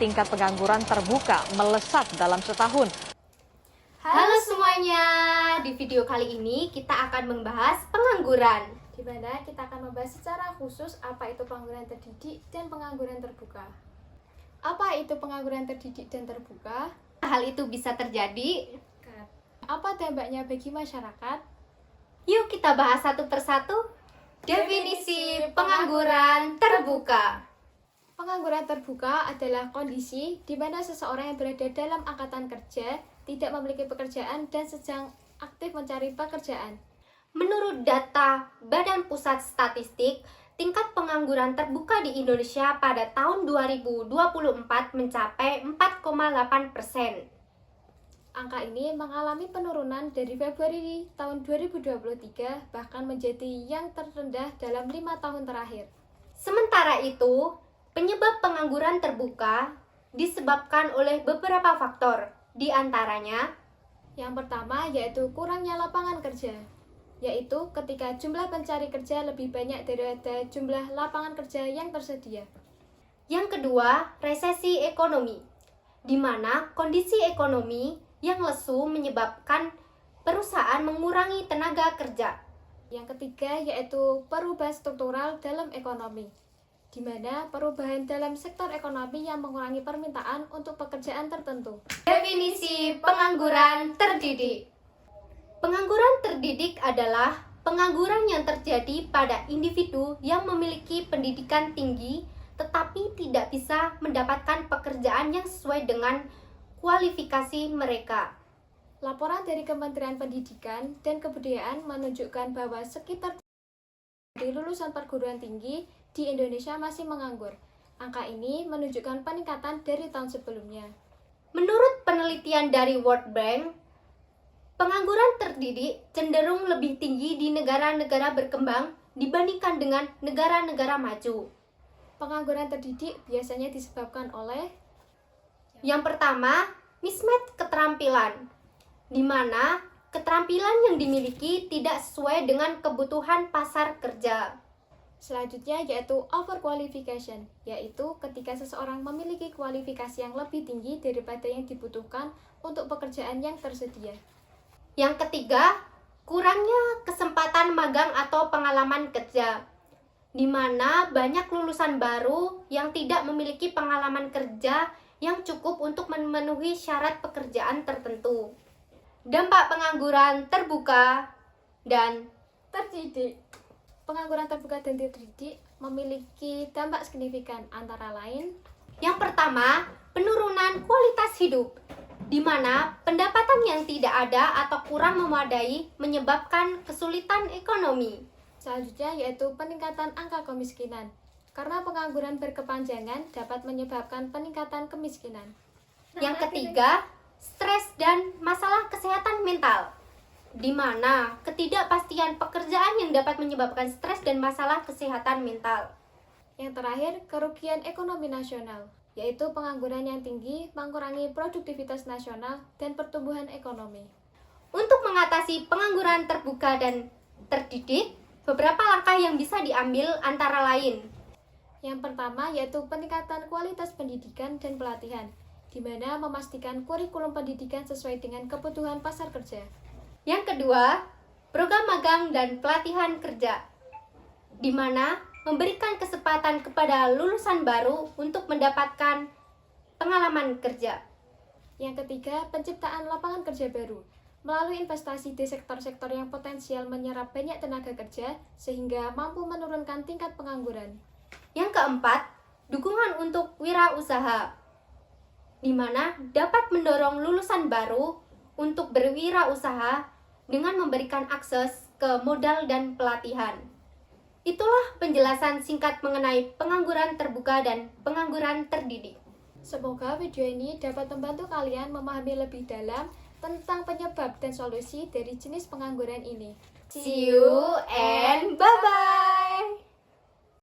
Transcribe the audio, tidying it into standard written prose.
Tingkat pengangguran terbuka melesat dalam setahun. Halo semuanya, di video kali ini kita akan membahas pengangguran, di mana kita akan membahas secara khusus apa itu pengangguran terdidik dan pengangguran terbuka. Apa itu pengangguran terdidik dan terbuka? Hal itu bisa terjadi. Apa dampaknya bagi masyarakat? Yuk kita bahas satu persatu. Definisi pengangguran terbuka. Pengangguran terbuka adalah kondisi di mana seseorang yang berada dalam angkatan kerja tidak memiliki pekerjaan dan sedang aktif mencari pekerjaan. Menurut data Badan Pusat Statistik, tingkat pengangguran terbuka di Indonesia pada tahun 2024 mencapai 4,8%. Angka ini mengalami penurunan dari Februari tahun 2023 bahkan menjadi yang terendah dalam 5 tahun terakhir. Sementara itu, penyebab pengangguran terbuka disebabkan oleh beberapa faktor, di antaranya yang pertama yaitu kurangnya lapangan kerja, yaitu ketika jumlah pencari kerja lebih banyak daripada jumlah lapangan kerja yang tersedia. Yang kedua, resesi ekonomi, di mana kondisi ekonomi yang lesu menyebabkan perusahaan mengurangi tenaga kerja. Yang ketiga yaitu perubahan struktural dalam ekonomi, di mana perubahan dalam sektor ekonomi yang mengurangi permintaan untuk pekerjaan tertentu. Definisi pengangguran terdidik. Pengangguran terdidik adalah pengangguran yang terjadi pada individu yang memiliki pendidikan tinggi tetapi tidak bisa mendapatkan pekerjaan yang sesuai dengan kualifikasi mereka. Laporan dari Kementerian Pendidikan dan Kebudayaan menunjukkan bahwa sekitar dari lulusan perguruan tinggi di Indonesia masih menganggur. Angka ini menunjukkan peningkatan dari tahun sebelumnya. Menurut penelitian dari World Bank, pengangguran terdidik cenderung lebih tinggi di negara-negara berkembang dibandingkan dengan negara-negara maju. Pengangguran terdidik biasanya disebabkan oleh yang pertama, mismatch keterampilan, di mana keterampilan yang dimiliki tidak sesuai dengan kebutuhan pasar kerja. Selanjutnya yaitu overqualification, yaitu ketika seseorang memiliki kualifikasi yang lebih tinggi daripada yang dibutuhkan untuk pekerjaan yang tersedia. Yang ketiga, kurangnya kesempatan magang atau pengalaman kerja, di mana banyak lulusan baru yang tidak memiliki pengalaman kerja yang cukup untuk memenuhi syarat pekerjaan tertentu. Dampak pengangguran terbuka dan terdidik. Pengangguran terbuka dan terdidik memiliki dampak signifikan, antara lain yang pertama, penurunan kualitas hidup, di mana pendapatan yang tidak ada atau kurang memadai menyebabkan kesulitan ekonomi. Selanjutnya yaitu peningkatan angka kemiskinan, karena pengangguran berkepanjangan dapat menyebabkan peningkatan kemiskinan. Yang ketiga, stres dan masalah kesehatan mental, di mana ketidakpastian pekerjaan yang dapat menyebabkan stres dan masalah kesehatan mental. Yang terakhir, kerugian ekonomi nasional, yaitu pengangguran yang tinggi mengurangi produktivitas nasional dan pertumbuhan ekonomi. Untuk mengatasi pengangguran terbuka dan terdidik, beberapa langkah yang bisa diambil antara lain. Yang pertama yaitu peningkatan kualitas pendidikan dan pelatihan, di mana memastikan kurikulum pendidikan sesuai dengan kebutuhan pasar kerja. Yang kedua, program magang dan pelatihan kerja, di mana memberikan kesempatan kepada lulusan baru untuk mendapatkan pengalaman kerja. Yang ketiga, penciptaan lapangan kerja baru, melalui investasi di sektor-sektor yang potensial menyerap banyak tenaga kerja, sehingga mampu menurunkan tingkat pengangguran. Yang keempat, dukungan untuk wirausaha, di mana dapat mendorong lulusan baru untuk berwirausaha dengan memberikan akses ke modal dan pelatihan. Itulah penjelasan singkat mengenai pengangguran terbuka dan pengangguran terdidik. Semoga video ini dapat membantu kalian memahami lebih dalam tentang penyebab dan solusi dari jenis pengangguran ini. See you and bye-bye!